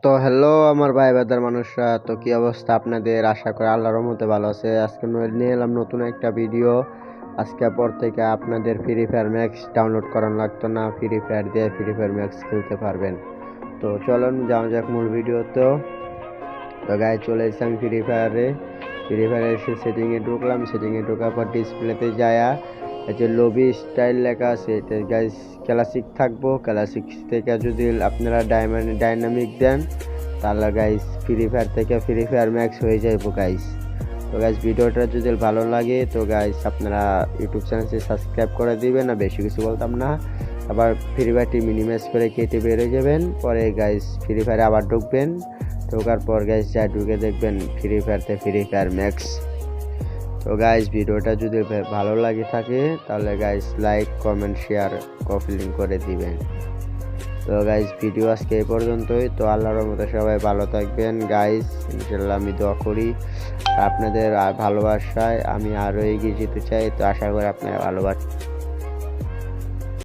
তো হ্যালো আমার ভাই বাদার মানুষরা, তো কি অবস্থা আপনাদের? আশা করি আল্লাহর রহমতে ভালো আছে। আজকে নিয়ে এলাম নতুন একটা ভিডিও। আজকে পর থেকে আপনাদের ফ্রি ফায়ার ম্যাক্স ডাউনলোড করানো লাগতো না, ফ্রি ফায়ার দিয়ে ফ্রি ফায়ার ম্যাক্স খেলতে পারবেন। তো চলুন যাওয়া যাক মূল ভিডিওতে। তো গায়ে চলে এসেছি আমি ফ্রি ফায়ারে এসে সেটিংয়ে ঢুকলাম। সেটিংয়ে ঢোকার পর ডিসপ্লেতে যায়া এই যে লবি স্টাইল লেখা আছে, এটা গাইস ক্লাসিক থাকবো। ক্লাসিক থেকে যদি আপনারা ডাইনামিক দেন তাহলে গাইস ফ্রি ফায়ার থেকে ফ্রি ফায়ার ম্যাক্স হয়ে যাইব গাইস। তো গাইস ভিডিওটা যদি ভালো লাগে তো গাইস আপনারা ইউটিউব চ্যানেলটি সাবস্ক্রাইব করে দিবেন। না বেশি কিছু বলতাম না, আবার ফ্রি ফায়ারটি মিনিমাইজ করে কেটে বেরিয়ে যাবেন। পরে গাইস ফ্রি ফায়ারে আবার ঢুকবেন। ঢোকার পর গাইস যা ঢুকে দেখবেন ফ্রি ফায়ারতে ফ্রি ফায়ার ম্যাক্স। তো গাইস ভিডিওটা যদি ভালো লাগে থাকে তাহলে গাইস লাইক কমেন্ট শেয়ার কপিলিং করে দিবেন। তো গাইস ভিডিও আজকে এই পর্যন্তই। তো আল্লাহর রহমতে সবাই ভালো থাকবেন গাইস, ইনশাল্লাহ আমি দোয়া করি। আপনাদের ভালোবাসায় আমি আরও এগিয়ে যেতে চাই। তো আশা করি আপনারা ভালোবাসা